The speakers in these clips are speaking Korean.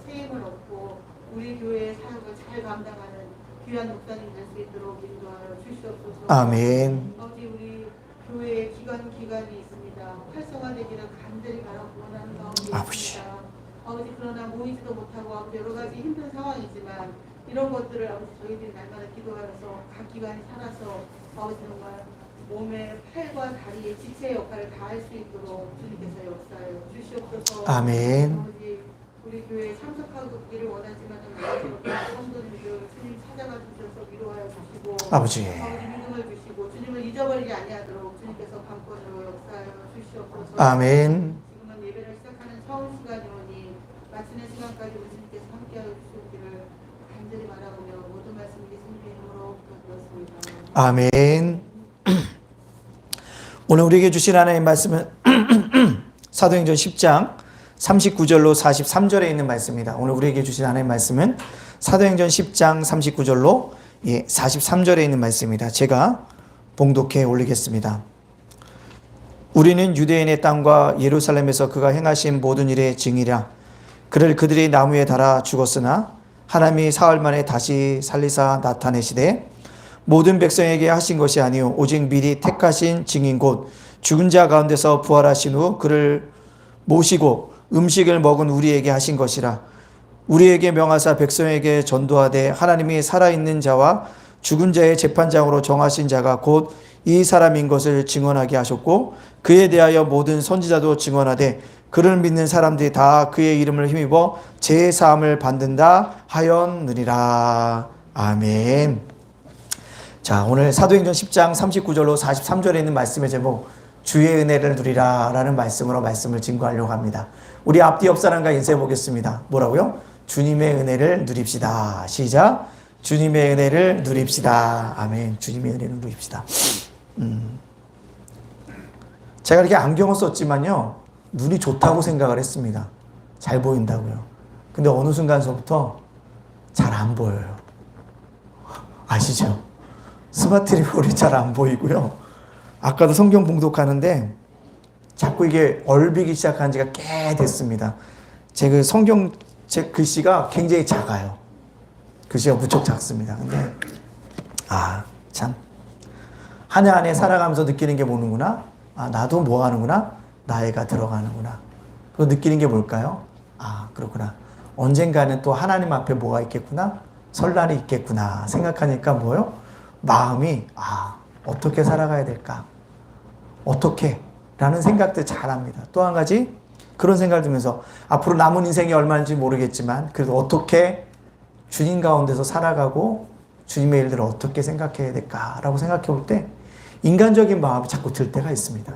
새 힘을 얻고 우리 교회의 사역을 잘 감당하는 귀한 목사님 될 수 있도록 인도하여 주시옵소서. 아멘. 아버지, 우리 교회에 기간이 있습니다. 활성화되기를 간절히 바라고 원하는 마음이 아버지. 있습니다. 아버지, 그러나 모이지도 못하고 아버지 여러 가지 힘든 상황이지만 이런 것들을 아버지 저희들이 날마다 기도하면서 각 기관이 살아서 아버지 정말 몸의 팔과 다리의 지체 역할을 다할 수 있도록 주님께서 역사하여 주시옵소서. 아멘. 아버지, 우리 교회에 참석하기를 원하지만 성도님들 주님 찾아가 주셔서 위로하여 주시고 아버지. 믿음을 주시고 주님을 잊어버리지 아니하도록 주님께서 강권으로 역사하여 주시옵소서. 아멘. 지금은 예배를 시작하는 처음 시간이오니 마치는 시간까지 우리 주님께서 함께하여 주시기를 간절히 바라보며 모든 말씀 예수님의 이름으로 부탁드렸습니다. 아멘. 오늘 우리에게 주신 하나님의 말씀은 사도행전 10장 39절로 43절에 있는 말씀입니다. 오늘 우리에게 주신 하나님의 말씀은 사도행전 10장 39절로 43절에 있는 말씀입니다. 제가 봉독해 올리겠습니다. 우리는 유대인의 땅과 예루살렘에서 그가 행하신 모든 일의 증이라. 그를 그들이 나무에 달아 죽었으나 하나님이 사흘 만에 다시 살리사 나타내시되 모든 백성에게 하신 것이 아니요 오직 미리 택하신 증인 곧 죽은 자 가운데서 부활하신 후 그를 모시고 음식을 먹은 우리에게 하신 것이라. 우리에게 명하사 백성에게 전도하되 하나님이 살아있는 자와 죽은 자의 재판장으로 정하신 자가 곧 이 사람인 것을 증언하게 하셨고 그에 대하여 모든 선지자도 증언하되 그를 믿는 사람들이 다 그의 이름을 힘입어 죄 사함을 받는다 하였느니라. 아멘. 자, 오늘 사도행전 10장 39절로 43절에 있는 말씀의 제목 주의 은혜를 누리라 라는 말씀으로 말씀을 증거하려고 합니다. 우리 앞뒤 옆 사람과 인사해 보겠습니다. 뭐라고요? 주님의 은혜를 누립시다. 시작. 주님의 은혜를 누립시다. 아멘. 주님의 은혜를 누립시다. 제가 이렇게 안경을 썼지만요 눈이 좋다고 생각을 했습니다. 잘 보인다고요. 근데 어느 순간서부터 잘 안 보여요. 아시죠? 스마트 리볼이 잘 안 보이고요. 아까도 성경 봉독하는데 자꾸 이게 얼비기 시작한 지가 꽤 됐습니다. 제 그 성경 제 글씨가 굉장히 작아요. 글씨가 무척 작습니다. 근데 참 한 해 한 해 살아가면서 느끼는 게 뭐는구나. 나도 뭐 하는구나. 나이가 들어가는구나. 그거 느끼는 게 뭘까요? 그렇구나. 언젠가는 또 하나님 앞에 뭐가 있겠구나. 설날이 있겠구나 생각하니까 뭐요? 마음이 어떻게 살아가야 될까? 어떻게? 라는 생각들 잘 합니다. 또 한 가지 그런 생각을 들면서 앞으로 남은 인생이 얼마인지 모르겠지만 그래도 어떻게 주님 가운데서 살아가고 주님의 일들을 어떻게 생각해야 될까라고 생각해 볼 때 인간적인 마음이 자꾸 들 때가 있습니다.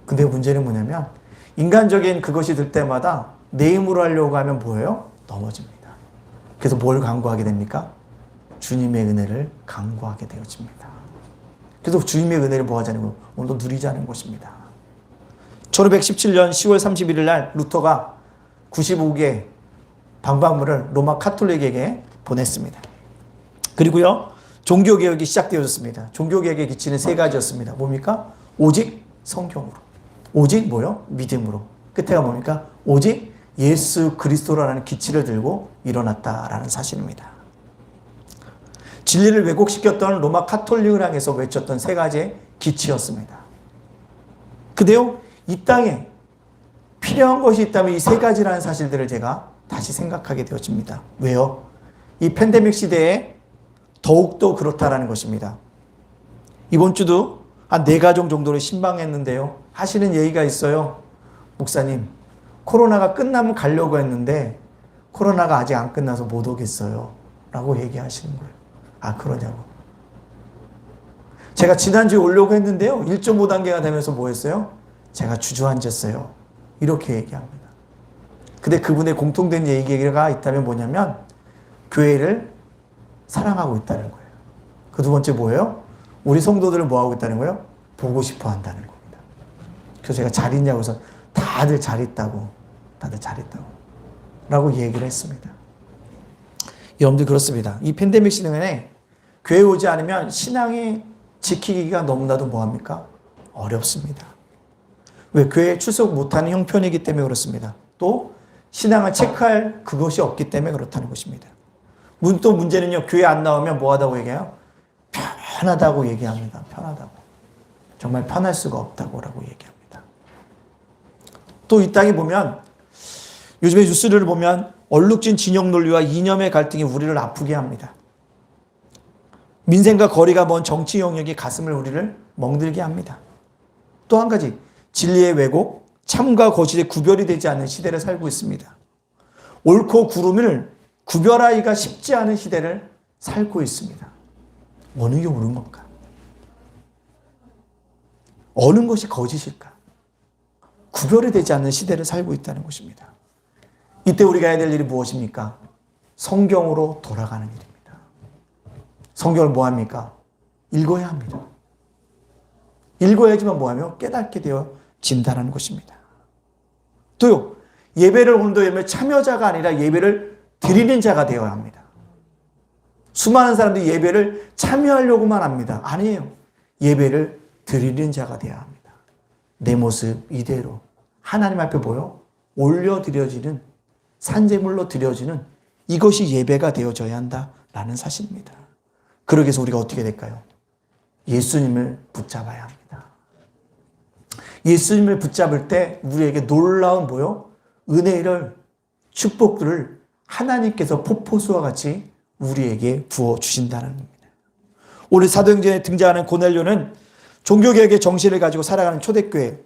근데 문제는 뭐냐면 인간적인 그것이 들 때마다 내 힘으로 하려고 하면 뭐예요? 넘어집니다. 그래서 뭘 강구하게 됩니까? 주님의 은혜를 강구하게 되어집니다. 그래서 주님의 은혜를 뭐 하자는 거예요? 오늘도 누리자는 것입니다. 1517년 10월 31일 날 루터가 95개 방방문을 로마 카톨릭에게 보냈습니다. 그리고요 종교개혁이 시작되어졌습니다. 종교개혁의 기치는 세 가지였습니다. 뭡니까? 오직 성경으로. 오직 뭐요? 믿음으로. 끝에가 뭡니까? 오직 예수 그리스도라는 기치를 들고 일어났다라는 사실입니다. 진리를 왜곡시켰던 로마 카톨릭을 향해서 외쳤던 세 가지의 기치였습니다. 근데요, 이 땅에 필요한 것이 있다면 이 세 가지라는 사실들을 제가 다시 생각하게 되어집니다. 왜요? 이 팬데믹 시대에 더욱더 그렇다라는 것입니다. 이번 주도 한 4가정 정도를 신방했는데요. 하시는 얘기가 있어요. 목사님, 코로나가 끝나면 가려고 했는데 코로나가 아직 안 끝나서 못 오겠어요. 라고 얘기하시는 거예요. 그러냐고. 제가 지난주에 오려고 했는데요. 1.5단계가 되면서 뭐 했어요? 제가 주저앉았어요. 이렇게 얘기합니다. 근데 그분의 공통된 얘기가 있다면 뭐냐면 교회를 사랑하고 있다는 거예요. 그 두 번째 뭐예요? 우리 성도들을 뭐 하고 있다는 거예요? 보고 싶어 한다는 겁니다. 그래서 제가 잘 있냐고 해서 다들 잘 있다고 라고 얘기를 했습니다. 여러분들 그렇습니다. 이 팬데믹 시대에 교회 오지 않으면 신앙이 지키기가 너무나도 뭐합니까? 어렵습니다. 왜? 교회에 출석 못하는 형편이기 때문에 그렇습니다. 또 신앙을 체크할 그것이 없기 때문에 그렇다는 것입니다. 또 문제는요, 교회 안 나오면 뭐 하다고 얘기해요? 편하다고 얘기합니다. 편하다고. 정말 편할 수가 없다고 얘기합니다. 또 이 땅에 보면, 요즘에 뉴스를 보면 얼룩진 진영 논리와 이념의 갈등이 우리를 아프게 합니다. 민생과 거리가 먼 정치 영역이 가슴을 우리를 멍들게 합니다. 또 한 가지, 진리의 왜곡, 참과 거짓의 구별이 되지 않는 시대를 살고 있습니다. 옳고 그름을 구별하기가 쉽지 않은 시대를 살고 있습니다. 어느 게 옳은 건가? 어느 것이 거짓일까? 구별이 되지 않는 시대를 살고 있다는 것입니다. 이때 우리가 해야 될 일이 무엇입니까? 성경으로 돌아가는 일입니다. 성경을 뭐 합니까? 읽어야 합니다. 읽어야지만 뭐하며 깨닫게 되어진다는 것입니다. 또요, 예배를 오늘도 예배 참여자가 아니라 예배를 드리는 자가 되어야 합니다. 수많은 사람들이 예배를 참여하려고만 합니다. 아니에요. 예배를 드리는 자가 되어야 합니다. 내 모습 이대로 하나님 앞에 올려드려지는 산제물로 드려지는 이것이 예배가 되어져야 한다라는 사실입니다. 그러기 위해서 우리가 어떻게 될까요? 예수님을 붙잡아야 합니다. 예수님을 붙잡을 때 우리에게 놀라운 은혜를, 축복들을 하나님께서 폭포수와 같이 우리에게 부어주신다는 겁니다. 오늘 사도행전에 등장하는 고넬료는 종교개혁의 정신을 가지고 살아가는 초대교회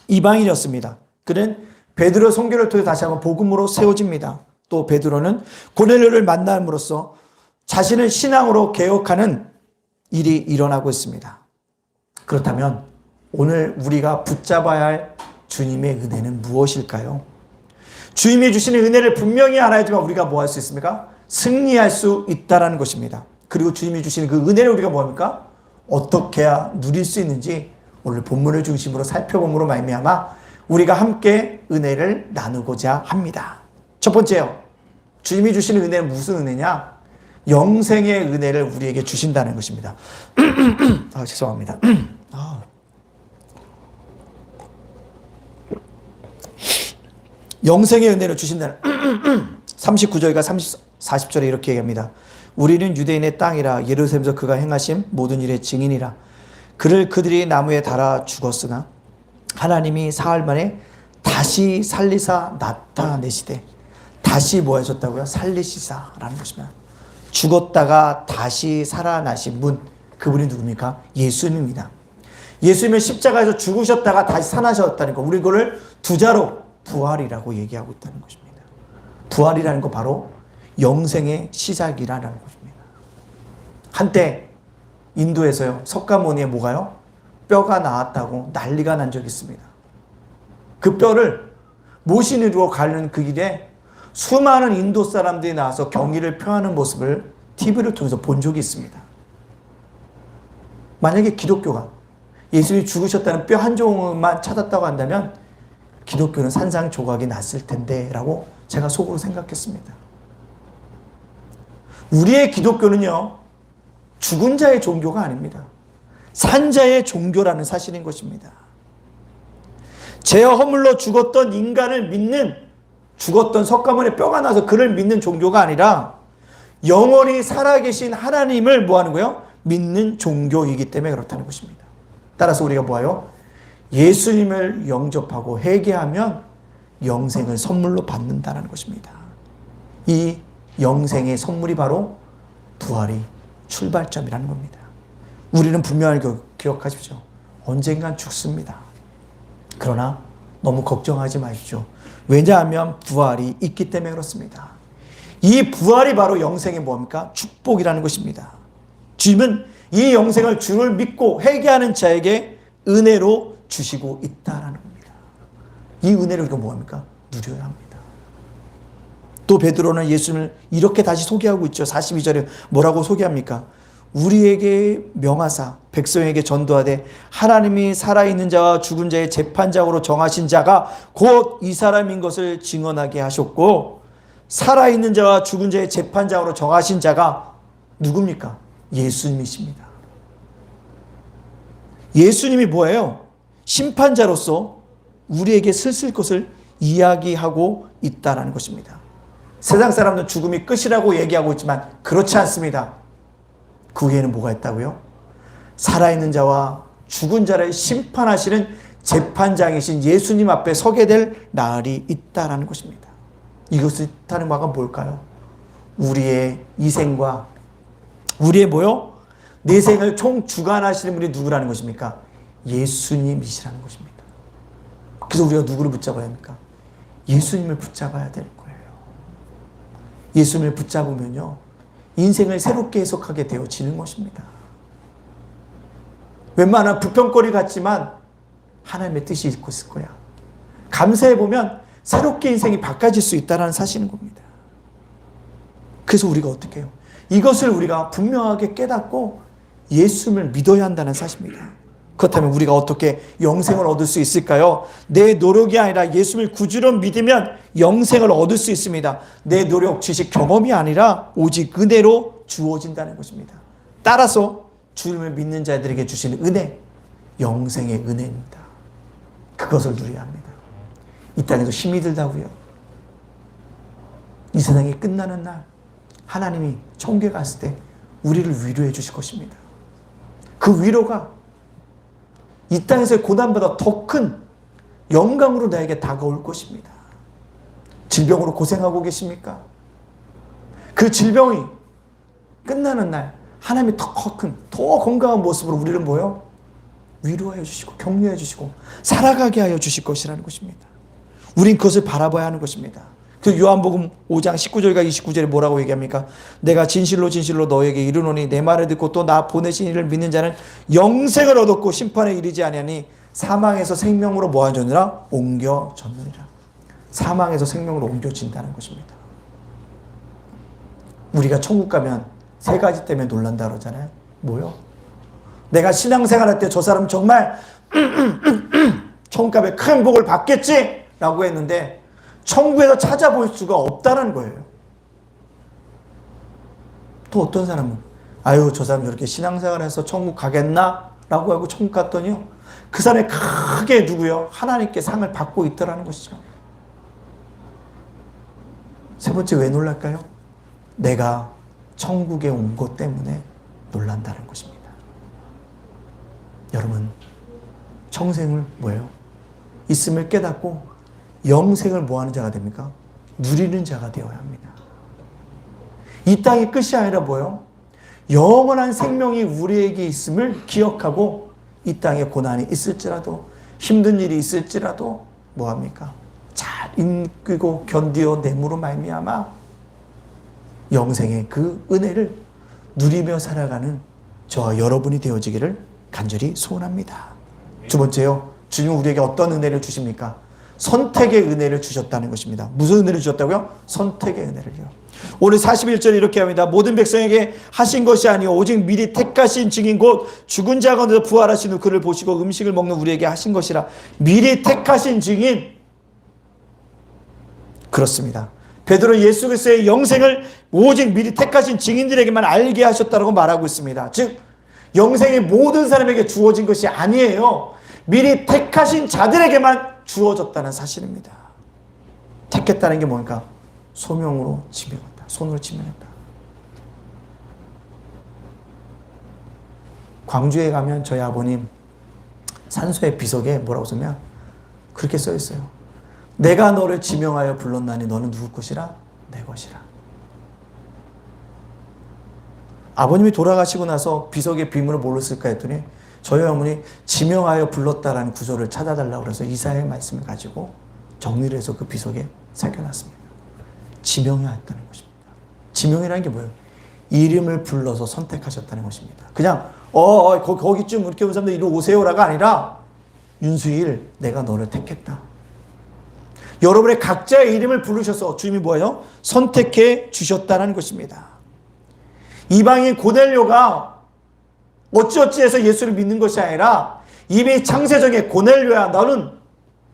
이방인이었습니다. 그는 베드로 선교를 통해 다시 한번 복음으로 세워집니다. 또 베드로는 고넬료를 만남으로써 자신을 신앙으로 개혁하는 일이 일어나고 있습니다. 그렇다면 오늘 우리가 붙잡아야 할 주님의 은혜는 무엇일까요? 주님이 주시는 은혜를 분명히 알아야지만 우리가 뭐 할 수 있습니까? 승리할 수 있다는 것입니다. 그리고 주님이 주시는 그 은혜를 우리가 뭐합니까? 어떻게 해야 누릴 수 있는지 오늘 본문을 중심으로 살펴봄으로 말미암아 우리가 함께 은혜를 나누고자 합니다. 첫 번째요. 주님이 주시는 은혜는 무슨 은혜냐? 영생의 은혜를 우리에게 주신다는 것입니다. 죄송합니다. 영생의 은혜를 주신다는 39절과 40절에 이렇게 얘기합니다. 우리는 유대인의 땅이라 예루살렘에서 그가 행하신 모든 일의 증인이라. 그를 그들이 나무에 달아 죽었으나 하나님이 사흘 만에 다시 살리사 나타내시되. 다시 뭐 하셨다고요? 살리시사라는 것입니다. 죽었다가 다시 살아나신 분, 그분이 누굽니까? 예수님입니다. 예수님은 십자가에서 죽으셨다가 다시 살아나셨다는 거, 우리 그걸 두자로 부활이라고 얘기하고 있다는 것입니다. 부활이라는 거 바로 영생의 시작이라는 것입니다. 한때 인도에서요, 석가모니에 뭐가요? 뼈가 나왔다고 난리가 난 적이 있습니다. 그 뼈를 모신으로 가는 그 길에 수많은 인도 사람들이 나와서 경의를 표하는 모습을 TV를 통해서 본 적이 있습니다. 만약에 기독교가 예수님이 죽으셨다는 뼈 한 조각만 찾았다고 한다면 기독교는 산산조각이 났을 텐데 라고 제가 속으로 생각했습니다. 우리의 기독교는요, 죽은 자의 종교가 아닙니다. 산자의 종교라는 사실인 것입니다. 죄와 허물로 죽었던 인간을 믿는, 죽었던 석가모니에 뼈가 나서 그를 믿는 종교가 아니라 영원히 살아계신 하나님을 뭐하는 거예요? 믿는 종교이기 때문에 그렇다는 것입니다. 따라서 우리가 뭐예요? 예수님을 영접하고 회개하면 영생을 선물로 받는다는 것입니다. 이 영생의 선물이 바로 부활이 출발점이라는 겁니다. 우리는 분명히 기억하십시오. 언젠간 죽습니다. 그러나 너무 걱정하지 마십시오. 왜냐하면 부활이 있기 때문에 그렇습니다. 이 부활이 바로 영생의 뭡니까? 축복이라는 것입니다. 주님은 이 영생을 주를 믿고 회개하는 자에게 은혜로 주시고 있다라는 겁니다. 이 은혜를 우리가 뭐합니까? 누려야 합니다. 또 베드로는 예수님을 이렇게 다시 소개하고 있죠. 42절에 뭐라고 소개합니까? 우리에게 명하사 백성에게 전도하되 하나님이 살아있는 자와 죽은 자의 재판장으로 정하신 자가 곧 이 사람인 것을 증언하게 하셨고, 살아있는 자와 죽은 자의 재판장으로 정하신 자가 누굽니까? 예수님이십니다. 예수님이 뭐예요? 심판자로서 우리에게 슬슬 것을 이야기하고 있다라는 것입니다. 세상 사람들은 죽음이 끝이라고 얘기하고 있지만 그렇지 않습니다. 그 위에는 뭐가 있다고요? 살아있는 자와 죽은 자를 심판하시는 재판장이신 예수님 앞에 서게 될 날이 있다라는 것입니다. 이것을 뜻하는 바가 뭘까요? 우리의 이 생과 우리의 뭐요? 내 생을 총 주관하시는 분이 누구라는 것입니까? 예수님이시라는 것입니다. 그래서 우리가 누구를 붙잡아야 합니까? 예수님을 붙잡아야 될 거예요. 예수님을 붙잡으면요, 인생을 새롭게 해석하게 되어지는 것입니다. 웬만한 불평거리 같지만 하나님의 뜻이 있을 거야. 감사해보면 새롭게 인생이 바꿔질 수 있다는 사실인 겁니다. 그래서 우리가 어떻게 해요? 이것을 우리가 분명하게 깨닫고 예수님을 믿어야 한다는 사실입니다. 그렇다면 우리가 어떻게 영생을 얻을 수 있을까요? 내 노력이 아니라 예수님을 구주로 믿으면 영생을 얻을 수 있습니다. 내 노력, 지식, 경험이 아니라 오직 은혜로 주어진다는 것입니다. 따라서 주님을 믿는 자들에게 주시는 은혜, 영생의 은혜입니다. 그것을 누려야 합니다. 이 땅에서 힘이 들다고요. 이 세상이 끝나는 날 하나님이 천국에 갔을 때 우리를 위로해 주실 것입니다. 그 위로가 이 땅에서의 고난보다 더 큰 영광으로 나에게 다가올 것입니다. 질병으로 고생하고 계십니까? 그 질병이 끝나는 날 하나님이 더 큰, 더 건강한 모습으로 우리를 뭐요? 위로하여 주시고 격려해 주시고 살아가게 하여 주실 것이라는 것입니다. 우린 그것을 바라봐야 하는 것입니다. 그 요한복음 5장 19절과 29절에 뭐라고 얘기합니까? 내가 진실로 진실로 너에게 이르노니 내 말을 듣고 또 나 보내신 이를 믿는 자는 영생을 얻었고 심판에 이르지 아니하니 사망에서 생명으로 뭐하느니라? 옮겨졌느니라. 사망에서 생명으로 옮겨진다는 것입니다. 우리가 천국 가면 세 가지 때문에 놀란다 그러잖아요. 뭐요? 내가 신앙생활할 때 저 사람 정말 천국 가면 큰 복을 받겠지? 라고 했는데 천국에서 찾아볼 수가 없다는 거예요. 또 어떤 사람은 아유 저 사람 저렇게 신앙생활해서 천국 가겠나? 라고 하고 천국 갔더니요 그 사람이 크게 누구요? 하나님께 상을 받고 있더라는 것이죠. 세 번째 왜 놀랄까요? 내가 천국에 온 것 때문에 놀란다는 것입니다. 여러분 청생을 뭐예요? 있음을 깨닫고 영생을 뭐하는 자가 됩니까? 누리는 자가 되어야 합니다. 이 땅의 끝이 아니라 뭐예요? 영원한 생명이 우리에게 있음을 기억하고 이 땅에 고난이 있을지라도 힘든 일이 있을지라도 뭐합니까? 잘 이기고 견디어 내므로 말미암아 영생의 그 은혜를 누리며 살아가는 저와 여러분이 되어지기를 간절히 소원합니다. 두 번째요. 주님은 우리에게 어떤 은혜를 주십니까? 선택의 은혜를 주셨다는 것입니다. 무슨 은혜를 주셨다고요? 선택의 은혜를요. 오늘 41절에 이렇게 합니다. 모든 백성에게 하신 것이 아니요 오직 미리 택하신 증인 곧 죽은 자 가운데서 부활하신 후 그를 보시고 음식을 먹는 우리에게 하신 것이라. 미리 택하신 증인. 그렇습니다. 베드로 예수 그리스도의 영생을 오직 미리 택하신 증인들에게만 알게 하셨다고 말하고 있습니다. 즉 영생이 모든 사람에게 주어진 것이 아니에요. 미리 택하신 자들에게만 주어졌다는 사실입니다. 택했다는 게 뭘까? 소명으로 지명한다. 손으로 지명한다. 광주에 가면 저희 아버님 산소의 비석에 뭐라고 쓰면 그렇게 써 있어요. 내가 너를 지명하여 불렀나니 너는 누구 것이라? 내 것이라. 아버님이 돌아가시고 나서 비석의 비밀을 뭘로 쓸까 했더니 저희 어머니 지명하여 불렀다라는 구절을 찾아달라고 그래서 이사야의 말씀을 가지고 정리를 해서 그 비석에 새겨놨습니다. 지명하였다는 것입니다. 지명이라는 게 뭐예요? 이름을 불러서 선택하셨다는 것입니다. 그냥 거기쯤 이렇게 온 사람들 이리 오세요라가 아니라 윤수일 내가 너를 택했다. 여러분의 각자의 이름을 부르셔서 주님이 뭐예요? 선택해 주셨다는 것입니다. 이방인 고넬료가 어찌어찌해서 예수를 믿는 것이 아니라 이미 창세전에 고넬료야 너는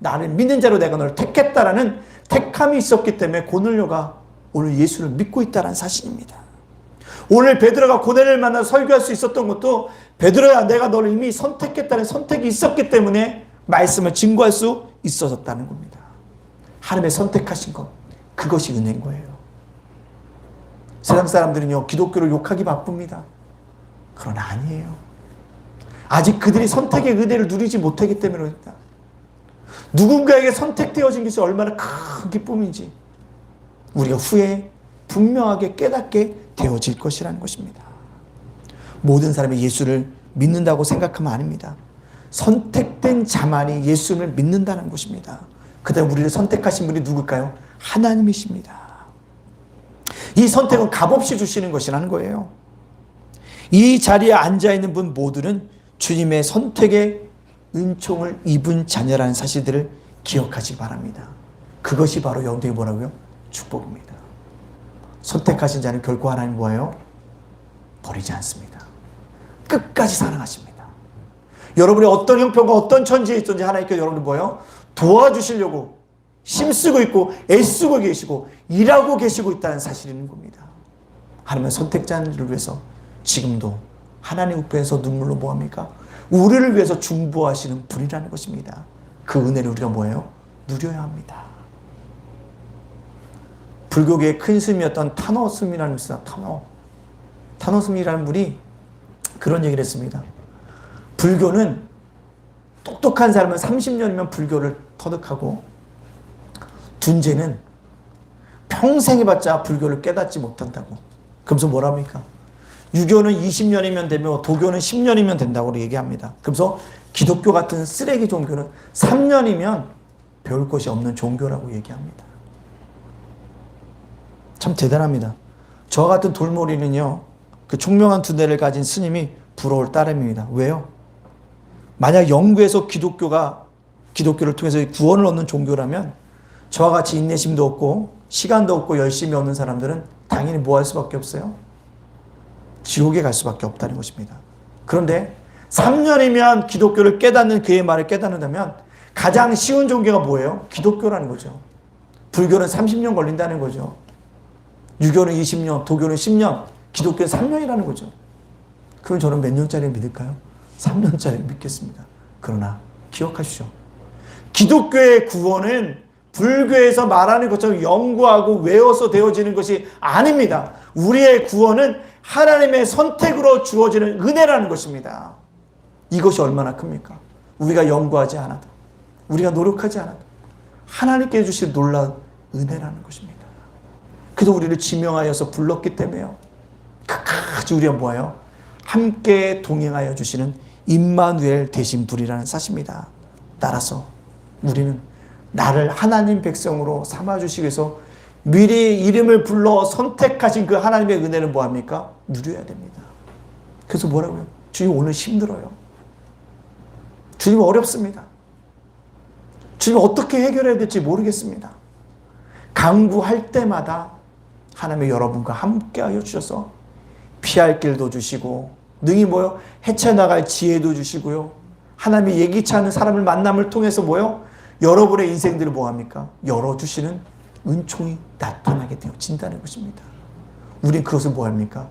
나를 믿는 자로 내가 너를 택했다라는 택함이 있었기 때문에 고넬료가 오늘 예수를 믿고 있다는 사실입니다. 오늘 베드로가 고넬료를 만나 설교할 수 있었던 것도 베드로야 내가 너를 이미 선택했다는 선택이 있었기 때문에 말씀을 증거할 수 있어졌다는 겁니다. 하나님의 선택하신 것 그것이 은혜인 거예요. 세상 사람들은요, 기독교를 욕하기 바쁩니다. 그러나 아니에요. 아직 그들이 선택의 은혜를 누리지 못하기 때문입니다. 누군가에게 선택되어진 것이 얼마나 큰 기쁨인지 우리가 후에 분명하게 깨닫게 되어질 것이라는 것입니다. 모든 사람이 예수를 믿는다고 생각하면 아닙니다. 선택된 자만이 예수를 믿는다는 것입니다. 그 다음 우리를 선택하신 분이 누굴까요? 하나님이십니다. 이 선택은 값없이 주시는 것이라는 거예요. 이 자리에 앉아있는 분 모두는 주님의 선택의 은총을 입은 자녀라는 사실들을 기억하시기 바랍니다. 그것이 바로 여러분들이 뭐라고요? 축복입니다. 선택하신 자는 결코 하나님 뭐예요? 버리지 않습니다. 끝까지 사랑하십니다. 여러분이 어떤 형편과 어떤 천지에 있든지 하나님께서 여러분을 뭐예요? 도와주시려고 힘쓰고 있고 애쓰고 계시고 일하고 계시고 있다는 사실이 있는 겁니다. 하나님은 선택자를 위해서 지금도 하나님 우편에서 눈물로 뭐합니까? 우리를 위해서 중보하시는 분이라는 것입니다. 그 은혜를 우리가 뭐예요? 누려야 합니다. 불교계의 큰 스님이었던 타노 스님이라는 분이 있어요. 타노 스님이라는 분이 그런 얘기를 했습니다. 불교는 똑똑한 사람은 30년이면 불교를 터득하고 둔재는 평생 해봤자 불교를 깨닫지 못한다고. 그러면서 뭐랍니까? 유교는 20년이면 되며 도교는 10년이면 된다고 얘기합니다. 그래서 기독교 같은 쓰레기 종교는 3년이면 배울 것이 없는 종교라고 얘기합니다. 참 대단합니다. 저와 같은 돌머리는요, 그 총명한 두뇌를 가진 스님이 부러울 따름입니다. 왜요? 만약 영구에서 기독교를 통해서 구원을 얻는 종교라면 저와 같이 인내심도 없고 시간도 없고 열심히 없는 사람들은 당연히 뭐 할 수밖에 없어요? 지옥에 갈 수밖에 없다는 것입니다. 그런데 3년이면 기독교를 깨닫는 그의 말을 깨닫는다면 가장 쉬운 종교가 뭐예요? 기독교라는 거죠. 불교는 30년 걸린다는 거죠. 유교는 20년, 도교는 10년, 기독교는 3년이라는 거죠. 그럼 저는 몇 년짜리 믿을까요? 3년짜리 믿겠습니다. 그러나 기억하십시오. 기독교의 구원은 불교에서 말하는 것처럼 연구하고 외워서 되어지는 것이 아닙니다. 우리의 구원은 하나님의 선택으로 주어지는 은혜라는 것입니다. 이것이 얼마나 큽니까? 우리가 연구하지 않아도, 우리가 노력하지 않아도 하나님께 주신 놀라운 은혜라는 것입니다. 그래서 우리를 지명하여서 불렀기 때문에요. 끝까지 우리가 뭐예요? 함께 동행하여 주시는 임마누엘 되신 분이라는 사실입니다. 따라서 우리는 나를 하나님 백성으로 삼아주시기 위해서 미리 이름을 불러 선택하신 그 하나님의 은혜를 뭐합니까? 누려야 됩니다. 그래서 뭐라고요? 주님 오늘 힘들어요. 주님 어렵습니다. 주님 어떻게 해결해야 될지 모르겠습니다. 강구할 때마다 하나님의 여러분과 함께하여 주셔서 피할 길도 주시고 능히 뭐요? 헤쳐나갈 지혜도 주시고요. 하나님이 예기치 않은 사람을 만남을 통해서 뭐요? 여러분의 인생들을 뭐합니까? 열어주시는 은총이 나타나게 되어진다는 것입니다. 우린 그것을 뭐합니까?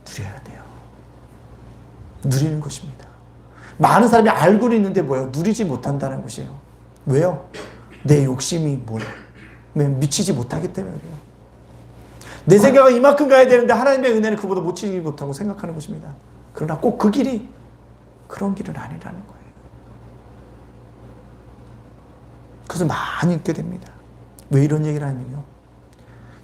누려야 돼요. 누리는 것입니다. 많은 사람이 알고는 있는데 뭐예요? 누리지 못한다는 것이에요. 왜요? 내 욕심이 뭐예요? 미치지 못하기 때문에 그래요. 내 생각은 이만큼 가야 되는데 하나님의 은혜는 그보다 못 치지 못하고 생각하는 것입니다. 그러나 꼭 그 길이 그런 길은 아니라는 거예요. 그래서 많이 읽게 됩니다. 왜 이런 얘기를 하냐면요.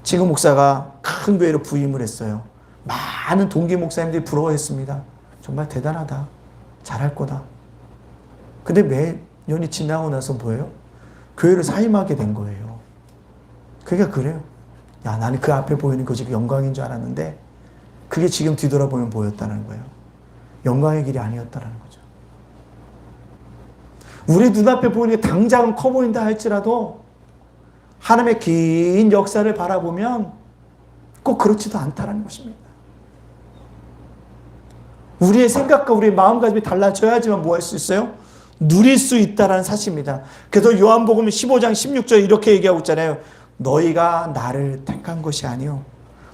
지금 목사가 큰 교회로 부임을 했어요. 많은 동기 목사님들이 부러워했습니다. 정말 대단하다. 잘할 거다. 근데 몇 년이 지나고 나서 뭐예요? 교회를 사임하게 된 거예요. 그러니까 그래요. 야, 나는 그 앞에 보이는 것이 영광인 줄 알았는데 그게 지금 뒤돌아보면 뭐였다는 거예요? 영광의 길이 아니었다는 거죠. 우리 눈앞에 보이는 게 당장은 커 보인다 할지라도 하나님의 긴 역사를 바라보면 꼭 그렇지도 않다는 것입니다. 우리의 생각과 우리의 마음가짐이 달라져야지만 뭐 할 수 있어요? 누릴 수 있다는 사실입니다. 그래서 요한복음 15장 16절 이렇게 얘기하고 있잖아요. 너희가 나를 택한 것이 아니요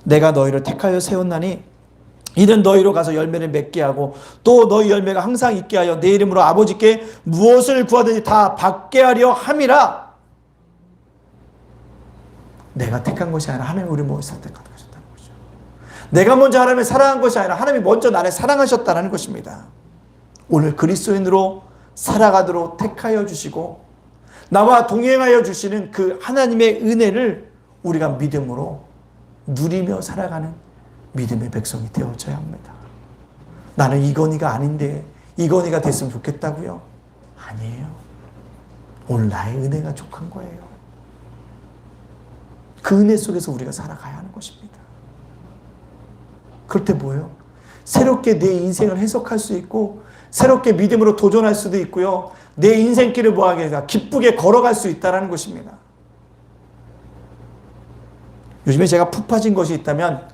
내가 너희를 택하여 세웠나니 이는 너희로 가서 열매를 맺게 하고 또 너희 열매가 항상 있게 하여 내 이름으로 아버지께 무엇을 구하든지 다 받게 하려 함이라. 내가 택한 것이 아니라 하나님이 우리 모두 선택하셨다는 거죠. 내가 먼저 하나님을 사랑한 것이 아니라 하나님이 먼저 나를 사랑하셨다는 것입니다. 오늘 그리스도인으로 살아가도록 택하여 주시고 나와 동행하여 주시는 그 하나님의 은혜를 우리가 믿음으로 누리며 살아가는 믿음의 백성이 되어져야 합니다. 나는 이건희가 아닌데 이건희가 됐으면 좋겠다고요? 아니에요. 오늘 나의 은혜가 족한 거예요. 그 은혜 속에서 우리가 살아가야 하는 것입니다. 그럴 때 뭐예요? 새롭게 내 인생을 해석할 수 있고 새롭게 믿음으로 도전할 수도 있고요. 내 인생길을 뭐하게 기쁘게 걸어갈 수 있다는 것입니다. 요즘에 제가 푹 빠진 것이 있다면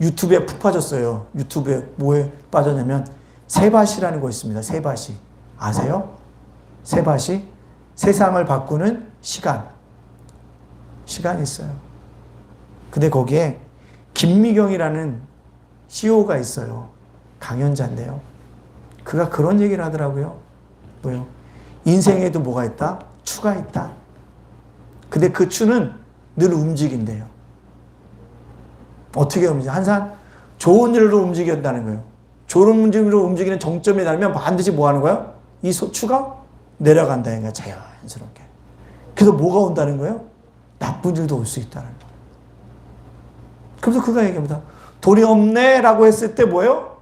유튜브에 푹 빠졌어요. 유튜브에 뭐에 빠졌냐면 세바시라는 거 있습니다. 세바시. 아세요? 세바시? 세상을 바꾸는 시간이 있어요. 근데 거기에 김미경이라는 CEO가 있어요. 강연자인데요. 그가 그런 얘기를 하더라고요. 뭐요? 인생에도 뭐가 있다? 추가 있다. 근데 그 추는 늘 움직인대요. 어떻게 움직여? 항상 좋은 일로 움직인다는 거예요. 좋은 일로 움직이는 정점에 닿으면 반드시 뭐 하는 거예요? 이 추가 내려간다는 거예요. 자연스럽게. 그래서 뭐가 온다는 거예요? 나쁜 일도 올 수 있다는 거예요. 그래서 그가 얘기합니다. 돈이 없네 라고 했을 때 뭐예요?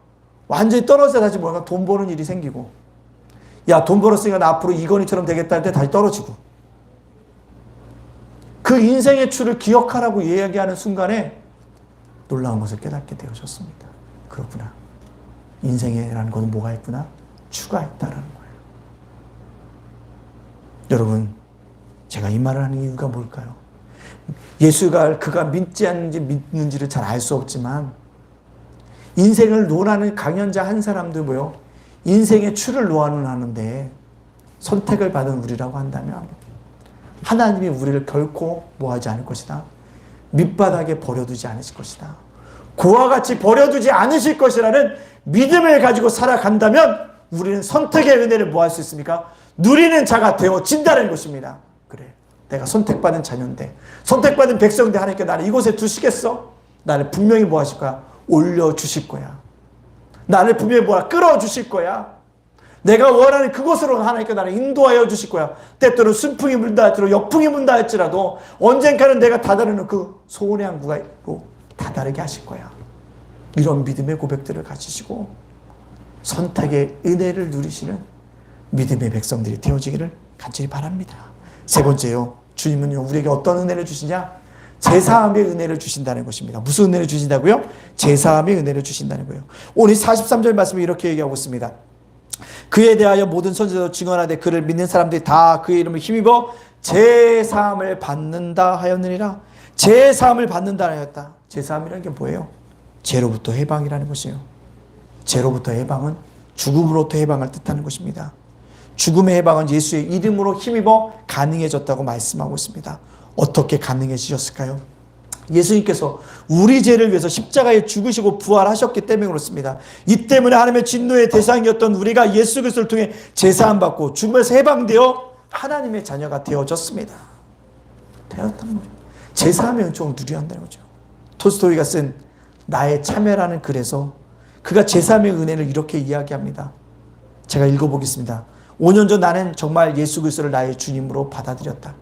완전히 떨어져 다시 뭐가 돈 버는 일이 생기고 야, 돈 벌었으니까 나 앞으로 이건희처럼 되겠다 할 때 다시 떨어지고 그 인생의 추를 기억하라고 이야기하는 순간에 놀라운 것을 깨닫게 되어졌습니다. 그렇구나. 인생이라는 것은 뭐가 있구나? 추가 있다라는 거예요. 여러분, 제가 이 말을 하는 이유가 뭘까요? 예수가 그가 믿지 않는지 믿는지를 잘 알 수 없지만 인생을 논하는 강연자 한 사람도 뭐요? 인생의 추를 논하는데 선택을 받은 우리라고 한다면 하나님이 우리를 결코 뭐하지 않을 것이다. 밑바닥에 버려두지 않으실 것이다. 그와 같이 버려두지 않으실 것이라는 믿음을 가지고 살아간다면 우리는 선택의 은혜를 뭐 할 수 있습니까? 누리는 자가 되어진다는 것입니다. 그래, 내가 선택받은 자녀인데 선택받은 백성인데 하나님께 나를 이곳에 두시겠어? 나를 분명히 뭐 하실 거야? 올려주실 거야. 나를 분명히 뭐야? 끌어주실 거야. 내가 원하는 그곳으로 하나님께 나를 인도하여 주실 거야. 때때로 순풍이 불다 할지라도 역풍이 분다 할지라도 언젠가는 내가 다다르는 그 소원의 항구가 다다르게 하실 거야. 이런 믿음의 고백들을 가지시고 선택의 은혜를 누리시는 믿음의 백성들이 되어지기를 간절히 바랍니다. 세 번째요. 주님은요, 우리에게 어떤 은혜를 주시냐? 제사함의 은혜를 주신다는 것입니다. 무슨 은혜를 주신다고요? 제사함의 은혜를 주신다는 거예요. 오늘 43절 말씀이 이렇게 얘기하고 있습니다. 그에 대하여 모든 선지자도 증언하되 그를 믿는 사람들이 다 그의 이름을 힘입어 제사함을 받는다 하였느니라. 제사함을 받는다 하였다. 제사함이라는 게 뭐예요? 죄로부터 해방이라는 것이에요. 죄로부터 해방은 죽음으로부터 해방을 뜻하는 것입니다. 죽음의 해방은 예수의 이름으로 힘입어 가능해졌다고 말씀하고 있습니다. 어떻게 가능해지셨을까요? 예수님께서 우리 죄를 위해서 십자가에 죽으시고 부활하셨기 때문에 그렇습니다. 이 때문에 하나님의 진노의 대상이었던 우리가 예수 그리스도를 통해 제사함 받고 죽음에서 해방되어 하나님의 자녀가 되어졌습니다. 되었다는 거죠. 제사함의 은총을 누려야 한다는 거죠. 톨스토이가 쓴 나의 참회라는 글에서 그가 제사함의 은혜를 이렇게 이야기합니다. 제가 읽어보겠습니다. 5년 전 나는 정말 예수 그리스도를 나의 주님으로 받아들였다.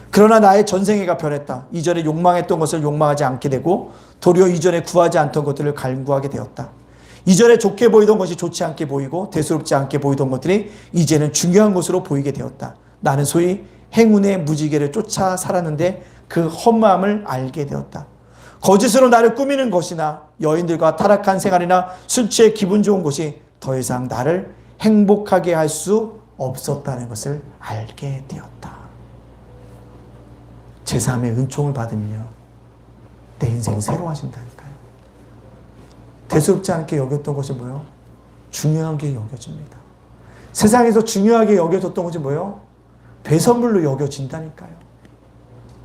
그러나 나의 전생애가 변했다. 이전에 욕망했던 것을 욕망하지 않게 되고 도리어 이전에 구하지 않던 것들을 간구하게 되었다. 이전에 좋게 보이던 것이 좋지 않게 보이고 대수롭지 않게 보이던 것들이 이제는 중요한 것으로 보이게 되었다. 나는 소위 행운의 무지개를 쫓아 살았는데 그 헛마음을 알게 되었다. 거짓으로 나를 꾸미는 것이나 여인들과 타락한 생활이나 술 취해 기분 좋은 것이 더 이상 나를 행복하게 할 수 없었다는 것을 알게 되었다. 제사함의 은총을 받으면요, 내 인생 새로워진다니까요. 대수롭지 않게 여겼던 것이 뭐예요? 중요하게 여겨집니다. 세상에서 중요하게 여겨졌던 것이 뭐예요? 배선물로 여겨진다니까요.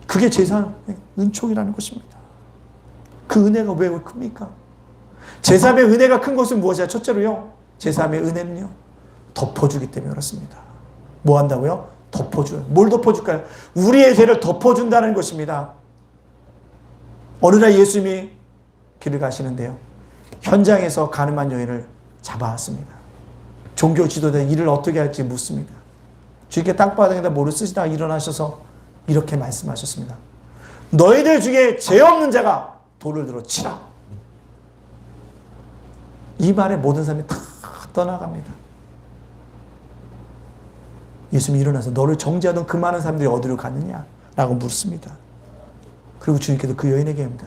그게 제사함의 은총이라는 것입니다. 그 은혜가 왜 큽니까? 제사함의 은혜가 큰 것은 무엇이야? 첫째로요, 제사함의 은혜는요, 덮어주기 때문에 그렇습니다. 뭐 한다고요? 덮어줘요. 뭘 덮어줄까요? 우리의 죄를 덮어준다는 것입니다. 어느 날 예수님이 길을 가시는데요. 현장에서 가늠한 여인을 잡아왔습니다. 종교 지도자 일을 어떻게 할지 묻습니다. 주님께 땅바닥에다 모를 쓰시다가 일어나셔서 이렇게 말씀하셨습니다. 너희들 중에 죄 없는 자가 돌을 들어 치라. 이 말에 모든 사람이 다 떠나갑니다. 예수님이 일어나서 너를 정죄하던 그 많은 사람들이 어디로 갔느냐? 라고 묻습니다. 그리고 주님께서 그 여인에게 합니다.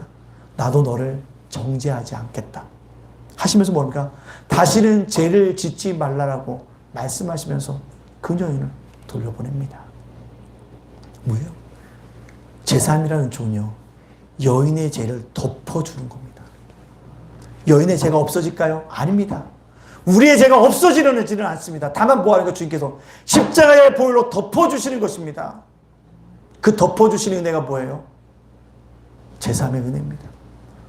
나도 너를 정죄하지 않겠다. 하시면서 뭡니까? 다시는 죄를 짓지 말라라고 말씀하시면서 그 여인을 돌려보냅니다. 뭐예요? 제3이라는 종은요, 여인의 죄를 덮어주는 겁니다. 여인의 죄가 없어질까요? 아닙니다. 우리의 죄가 없어지지는 않습니다. 다만 뭐하는 거 주님께서 십자가의 보혈로 덮어주시는 것입니다. 그 덮어주시는 은혜가 뭐예요? 제3의 은혜입니다.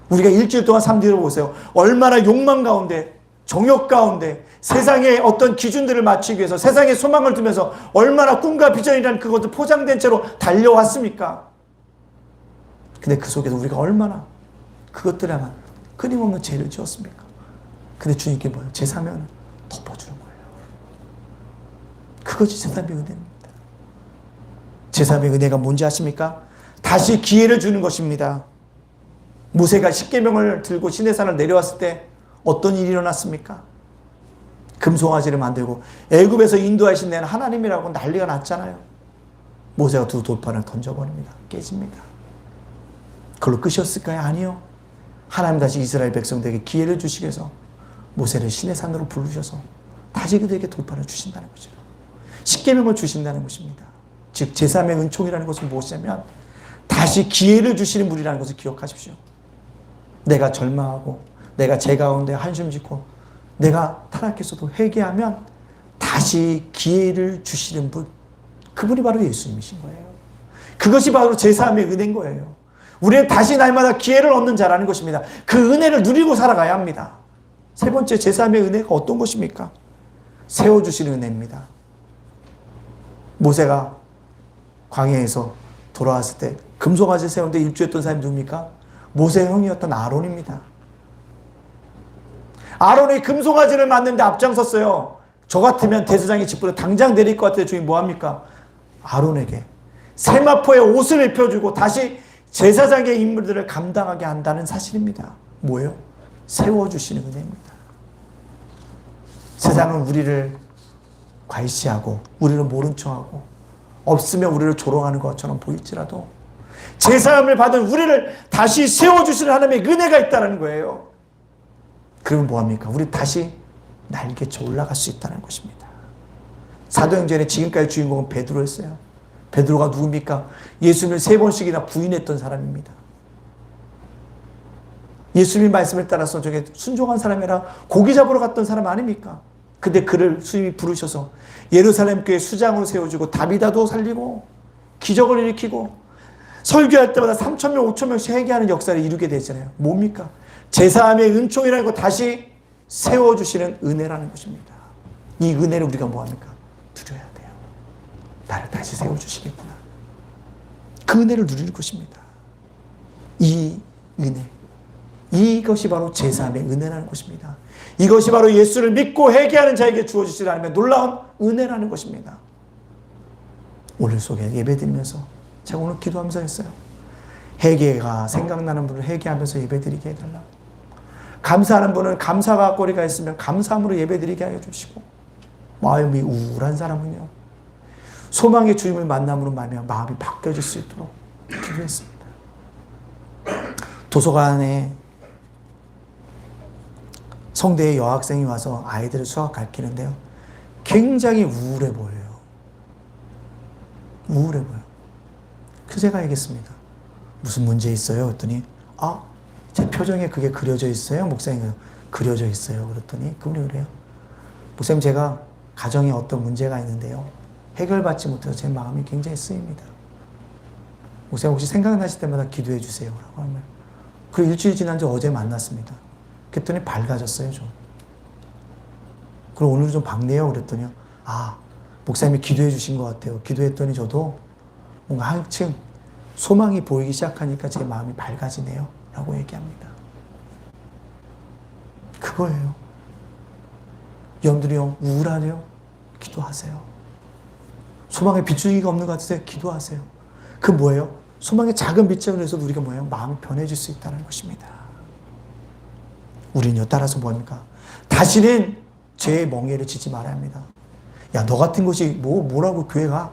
우리가 일주일 동안 삶 들어보세요. 얼마나 욕망 가운데, 정욕 가운데, 세상의 어떤 기준들을 맞추기 위해서 세상에 소망을 두면서 얼마나 꿈과 비전이라는 그것도 포장된 채로 달려왔습니까? 근데 그 속에서 우리가 얼마나 그것들에만 끊임없는 죄를 지었습니까? 근데 주님께 뭐예요? 제3의 덮어주는 거예요. 그것이 제3의 은혜입니다. 제3의 은혜가 뭔지 아십니까? 다시 기회를 주는 것입니다. 모세가 십계명을 들고 시내산을 내려왔을 때 어떤 일이 일어났습니까? 금송아지를 만들고 애굽에서 인도하신 데는 하나님이라고 난리가 났잖아요. 모세가 두 돌판을 던져버립니다. 깨집니다. 그걸로 끝이었을까요? 아니요. 하나님 다시 이스라엘 백성들에게 기회를 주시기 위해서 모세를 시내산으로 부르셔서 다시 그들에게 돌판을 주신다는 거죠. 십계명을 주신다는 것입니다. 즉 제3의 은총이라는 것은 무엇이냐면 다시 기회를 주시는 분이라는 것을 기억하십시오. 내가 절망하고 내가 죄 가운데 한숨 짓고 내가 타락했어도 회개하면 다시 기회를 주시는 분, 그분이 바로 예수님이신 거예요. 그것이 바로 제3의 은혜인 거예요. 우리는 다시 날마다 기회를 얻는 자라는 것입니다. 그 은혜를 누리고 살아가야 합니다. 세 번째 제3의 은혜가 어떤 것입니까? 세워주시는 은혜입니다. 모세가 광야에서 돌아왔을 때 금송아지 세우는데 일주했던 사람이 누굽니까? 모세의 형이었던 아론입니다. 아론이 금송아지를 만드는데 앞장섰어요. 저 같으면 대제사장이 짚으러 당장 내릴 것 같아요. 주님 뭐합니까? 아론에게 세마포의 옷을 입혀주고 다시 제사장의 임무들을 감당하게 한다는 사실입니다. 뭐예요? 세워주시는 은혜입니다. 세상은 우리를 과시하고 우리를 모른 척하고 없으면 우리를 조롱하는 것처럼 보일지라도 제사함을 받은 우리를 다시 세워주시는 하나님의 은혜가 있다는 거예요. 그러면 뭐합니까? 우리 다시 날개쳐 올라갈 수 있다는 것입니다. 사도행전의 지금까지 주인공은 베드로였어요. 베드로가 누굽니까? 예수님을 3번씩이나 부인했던 사람입니다. 예수님 말씀을 따라서 저게 순종한 사람이라 고기 잡으러 갔던 사람 아닙니까? 근데 그를 주님이 부르셔서 예루살렘 교회 수장으로 세워주고 다비다도 살리고 기적을 일으키고 설교할 때마다 3,000명, 5,000명씩 회개하는 역사를 이루게 되잖아요. 뭡니까? 제사함의 은총이라는 거 다시 세워주시는 은혜라는 것입니다. 이 은혜를 우리가 뭐합니까? 누려야 돼요. 나를 다시 세워주시겠구나. 그 은혜를 누릴 것입니다. 이 은혜. 이것이 바로 제사함의 은혜라는 것입니다. 이것이 바로 예수를 믿고 회개하는 자에게 주어지지 않으면 놀라운 은혜라는 것입니다. 오늘 속에 예배드리면서 제가 오늘 기도하면서 했어요. 회개가 생각나는 분을 회개하면서 예배드리게 해달라. 감사하는 분은 감사가 꼬리가 있으면 감사함으로 예배드리게 하여 주시고 마음이 우울한 사람은요 소망의 주님을 만남으로 마음이 바뀌어질 수 있도록 기도했습니다. 도서관에 성대에 여학생이 와서 아이들을 수학 가르치는데요. 굉장히 우울해 보여요. 우울해 보여요. 그래서 제가 얘기했습니다. 무슨 문제 있어요? 그랬더니 제 표정에 그게 그려져 있어요? 목사님 그려져 있어요. 그랬더니 그분이 그래요. 목사님 제가 가정에 어떤 문제가 있는데요. 해결받지 못해서 제 마음이 굉장히 쓰입니다. 목사님 혹시 생각나실 때마다 기도해 주세요. 라고 하면 그리고 일주일 지난 지 어제 만났습니다. 그랬더니 밝아졌어요, 좀. 그리고 오늘 좀 밝네요. 그랬더니, 목사님이 기도해 주신 것 같아요. 기도했더니 저도 뭔가 한층 소망이 보이기 시작하니까 제 마음이 밝아지네요. 라고 얘기합니다. 그거예요. 여러분들이요, 우울하네요? 기도하세요. 소망의 비추기가 없는 것 같으세요? 기도하세요. 그 뭐예요? 소망의 작은 빛을 위해서도 우리가 뭐예요? 마음이 변해질 수 있다는 것입니다. 우리는요, 따라서 뭡니까? 다시는 죄의 멍에를 지지 말아야 합니다. 야, 너 같은 것이 뭐라고 교회 가?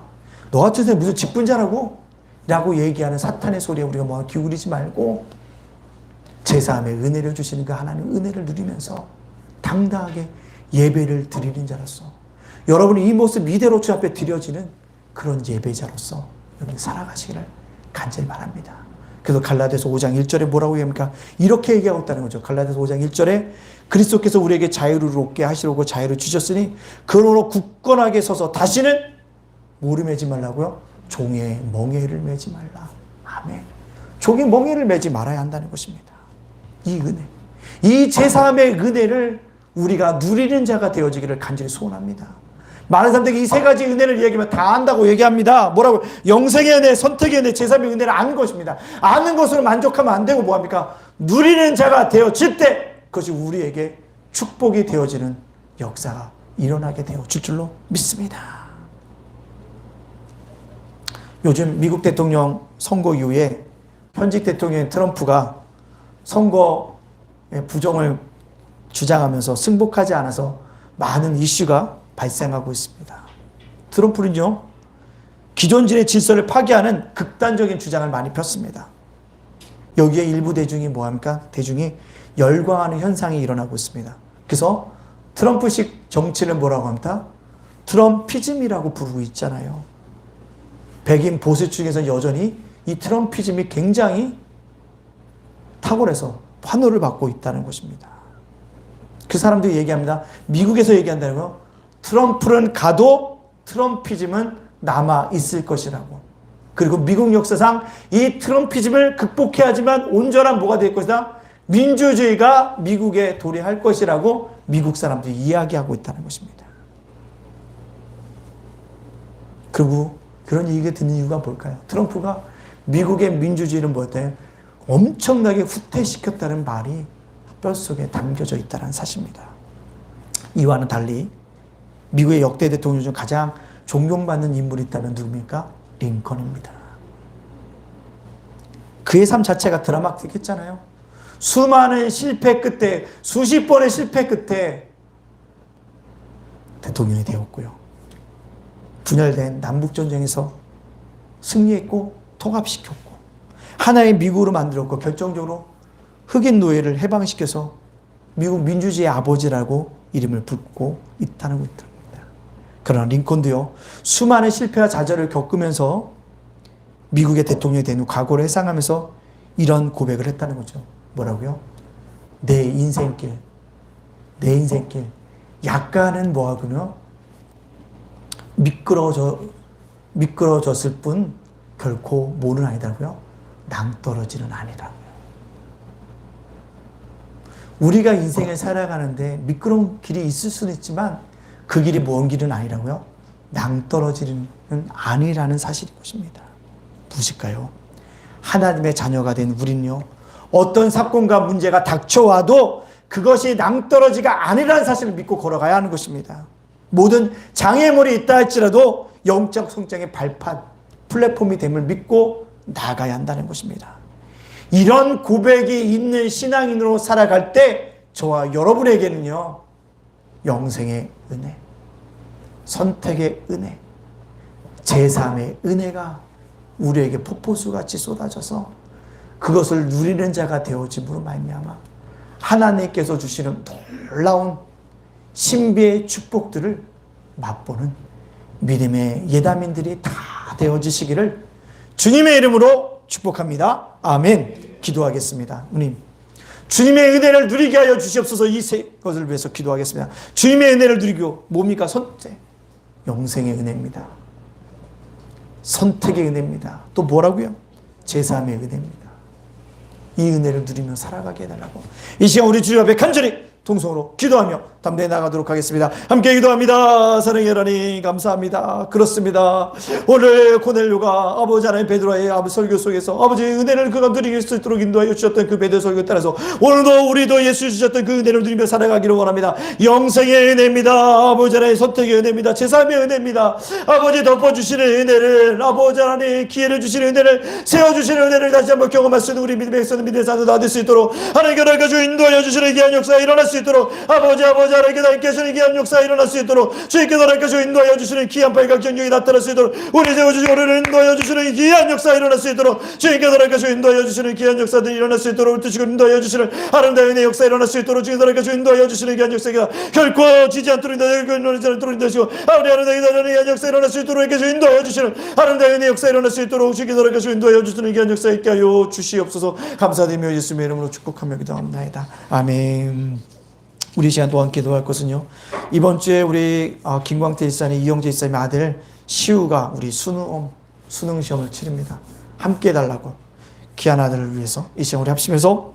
너 같은 사람이 무슨 직분자라고? 라고 얘기하는 사탄의 소리에 우리가 뭐 기울이지 말고 제사함의 은혜를 주시는 그 하나님의 은혜를 누리면서 당당하게 예배를 드리는 자로서 여러분이 이 모습 이대로 주 앞에 드려지는 그런 예배자로서 여러분 살아가시기를 간절히 바랍니다. 그래서 갈라디아서 5장 1절에 뭐라고 얘기합니까? 이렇게 얘기하고 있다는 거죠. 갈라디아서 5장 1절에 그리스도께서 우리에게 자유를 얻게 하시려고 자유를 주셨으니 그러므로 굳건하게 서서 다시는 뭐를 매지 말라고요? 종의 멍에를 매지 말라. 아멘. 종의 멍에를 매지 말아야 한다는 것입니다. 이 은혜, 이 제사함의 은혜를 우리가 누리는 자가 되어지기를 간절히 소원합니다. 많은 사람들이 이 세 가지 은혜를 얘기하면 다 안다고 얘기합니다. 뭐라고? 영생의 은혜, 선택의 은혜, 제사함의 은혜를 아는 것입니다. 아는 것으로 만족하면 안 되고 뭐합니까? 누리는 자가 되어질 때 그것이 우리에게 축복이 되어지는 역사가 일어나게 되어질 줄로 믿습니다. 요즘 미국 대통령 선거 이후에 현직 대통령인 트럼프가 선거의 부정을 주장하면서 승복하지 않아서 많은 이슈가 발생하고 있습니다. 트럼프는요, 기존진의 질서를 파괴하는 극단적인 주장을 많이 폈습니다. 여기에 일부 대중이 뭐합니까? 대중이 열광하는 현상이 일어나고 있습니다. 그래서 트럼프식 정치를 뭐라고 합니까? 트럼피즘이라고 부르고 있잖아요. 백인 보수 측에서 여전히 이 트럼피즘이 굉장히 탁월해서 환호를 받고 있다는 것입니다. 그 사람들이 얘기합니다. 미국에서 얘기한다는 거, 트럼프는 가도 트럼피즘은 남아 있을 것이라고. 그리고 미국 역사상 이 트럼피즘을 극복해야지만 온전한 뭐가 될 것이다? 민주주의가 미국에 도래할 것이라고 미국 사람들이 이야기하고 있다는 것입니다. 그리고 그런 얘기가 듣는 이유가 뭘까요? 트럼프가 미국의 민주주의를 뭐였대요? 엄청나게 후퇴시켰다는 말이 뼛속에 담겨져 있다는 사실입니다. 이와는 달리 미국의 역대 대통령 중 가장 존경받는 인물이 있다면 누굽니까? 링컨입니다. 그의 삶 자체가 드라마틱했잖아요. 수많은 실패 끝에, 수십 번의 실패 끝에 대통령이 되었고요. 분열된 남북전쟁에서 승리했고 통합시켰고 하나의 미국으로 만들었고 결정적으로 흑인 노예를 해방시켜서 미국 민주주의의 아버지라고 이름을 붙고 있다는 것입니다. 그러나 링컨도요, 수많은 실패와 좌절을 겪으면서 미국의 대통령이 된 후 과거를 회상하면서 이런 고백을 했다는 거죠. 뭐라고요? 내 인생길. 약간은 뭐하군요? 미끄러졌을 뿐 결코 뭐는 아니다고요? 낭떠러지는 아니라고요. 우리가 인생을 살아가는데 미끄러운 길이 있을 수는 있지만 그 길이 먼 길은 아니라고요? 낭떠러지는 아니라는 사실인 것입니다. 무엇일까요? 하나님의 자녀가 된 우리는요, 어떤 사건과 문제가 닥쳐와도 그것이 낭떠러지가 아니라는 사실을 믿고 걸어가야 하는 것입니다. 모든 장애물이 있다 할지라도 영적 성장의 발판, 플랫폼이 됨을 믿고 나가야 한다는 것입니다. 이런 고백이 있는 신앙인으로 살아갈 때 저와 여러분에게는요, 영생의 은혜, 선택의 은혜, 제3의 은혜가 우리에게 폭포수같이 쏟아져서 그것을 누리는 자가 되어짐으로 말미암아 하나님께서 주시는 놀라운 신비의 축복들을 맛보는 믿음의 예담인들이 다 되어지시기를 주님의 이름으로 축복합니다. 아멘. 기도하겠습니다. 주님, 주님의 은혜를 누리게 하여 주시옵소서. 이 세 것을 위해서 기도하겠습니다. 주님의 은혜를 누리고 뭡니까? 선택. 영생의 은혜입니다. 선택의 은혜입니다. 또 뭐라고요? 제3의 은혜입니다. 이 은혜를 누리며 살아가게 해달라고 이 시간 우리 주님 앞에 간절히 통성으로 기도하며 담대히 나가도록 하겠습니다. 함께 기도합니다. 사랑의 하나님 감사합니다. 그렇습니다. 오늘 코넬료가 아버지 하나님 베드로의 아버지 설교 속에서 아버지 은혜를 그가 누리길 수 있도록 인도하여 주셨던 그 베드로 설교 따라서 오늘도 우리도 예수 주셨던 그 은혜를 누리며 살아가기를 원합니다. 영생의 은혜입니다. 아버지 하나님 선택의 은혜입니다. 제3의 은혜입니다. 아버지 덮어주시는 은혜를 아버지 하나님 기회를 주시는 은혜를 세워주시는 은혜를 다시 한번 경험할 수 있는 우리 믿음의 백성들 믿음의 사람들 다 될 수 있도록 하나님께 나가주 인도하여 주시는 귀한 역사가 일어날 수 있도록 아버지 하나님께 나가주시는 귀한 역사가 일어날 수 있도록 주님께서 나가주 인도하여 주시는 귀한 발각정력이 나타날 수 있도록 우리 세워주시고 우리를 인도하여 주시는 귀한 역사가 일어날 수 있도록 주님께서 나가주 인도하여 주시는 귀한 역사들이 일어날 수 있도록 뜻이고 인도하여 주시는 아름다운 은혜의 역사가 일어날 수 있도록 주님께서 나가주 인도하여 주시는 귀한 역사가 결코 지지 않도록 인도하지 않도록 인도하시고 아버지 하나님의 귀한 역사가 일어날 수 있도록 이렇게 인도하여 주시는 아름다운 은혜의 역사가 일어날 수 있도록 주님께서 나가주 인도하여 주시는 귀한 역사가 있게 하여 주시옵소서. 감사드리며 예수님의 이름으로 축복하며 기도합니다. 아멘. 우리 시간 동안 기도할 것은요, 이번 주에 우리 김광태 일사님, 이영재 일사님 아들 시우가 우리 수능 시험을 치릅니다. 함께 해달라고 귀한 아들을 위해서 이 시간 우리 합심해서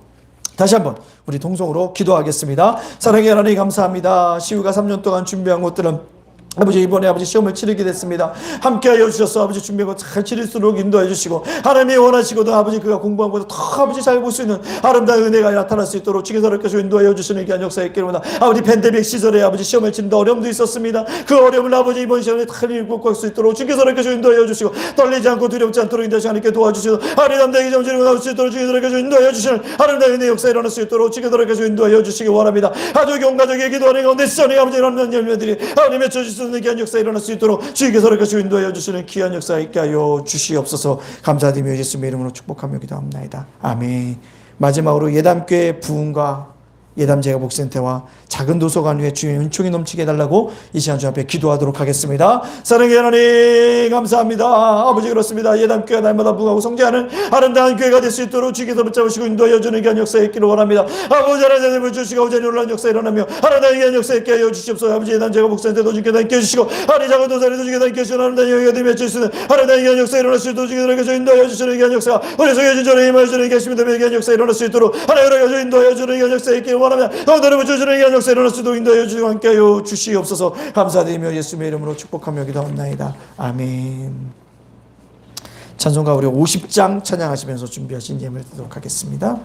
다시 한번 우리 동성으로 기도하겠습니다. 사랑의 하나님 감사합니다. 시우가 3년 동안 준비한 것들은 아버지 이번에 아버지 시험을 치르게 됐습니다. 함께하여 주셔서 아버지 준비하고 잘 치를 수 있도록 인도해 주시고 하나님이 원하시거든 아버지 그가 공부한 것보다 더 아버지 잘 볼 수 있는 아름다운 은혜가 나타날 수 있도록 주께서 이렇게 인도하여 주시는 귀한 역사에 있기로다. 아버지 팬데믹 시절에 아버지 시험을 치는데 어려움도 있었습니다. 그 어려움을 아버지 이번 시험에 잘 극복할 수 있도록 주께서 이렇게 인도하여 주시고 떨리지 않고 두렵지 않도록 인도하시 하나님께 도와주시고 아리담대기 점지를 나올 수 있도록 주께서 이렇게 인도하여 주시는 아름다운 은혜 역사에 일어날 수 있도록 주께서 이렇게 인도하여 주시기 원합니다. 가족이 온 가족의 기도하는 가운데 시전에 아버지 이런 열매들이 하나님 맺혀질 수 있는 귀한 역사에 일어날 수 있도록 주께서 이렇게 인도하여 주시는 귀한 역사에 있게 하여 주시옵소서. 감사드리며 예수님의 이름으로 축복하며 기도합니다. 아멘. 마지막으로 예담교회 부흥과 예담제가복센터와 작은 도서관 위에 주님의 은총이 넘치게 해달라고 이 시간 주 앞에 기도하도록 하겠습니다. 사랑의 하나님 감사합니다. 아버지 그렇습니다. 예담교회가 날마다 부흥하고 성장하는 아름다운 교회가 될 수 있도록 주께서 붙잡으시고 인도하여 주는 귀한 역사에 있기를 원합니다. 아버지 하나님을 주시고 아버지 놀라운 역사 일어나며 아름다운 귀한 역사에 있게 하여 주시옵소서. 아버지 예담제가복센터도 주께서 함께 해주시고 아리 작은 도서관에도 주께서 함께 해주시고 아름다운 영예가 되며 주시는 아름다운 귀한 역사에 일어날 수 있도록 주께서 인도하여 주시는 귀한 역사가 우리 속에 진전에 임하여 주는 계십니다. 귀한 역사에 일어날 수 있도록 하나님을 인도하여 주는 귀한 역사에 있기를 원합니다. 오늘을 붙여주는 귀한 역사에 일어날 수 있도록 인도하여 주시고 함께하여 주시옵소서. 감사드리며 예수님의 이름으로 축복하며 기도합나이다. 아멘. 찬송가 우리 50장 찬양하시면서 준비하신 예물 드리도록 하겠습니다.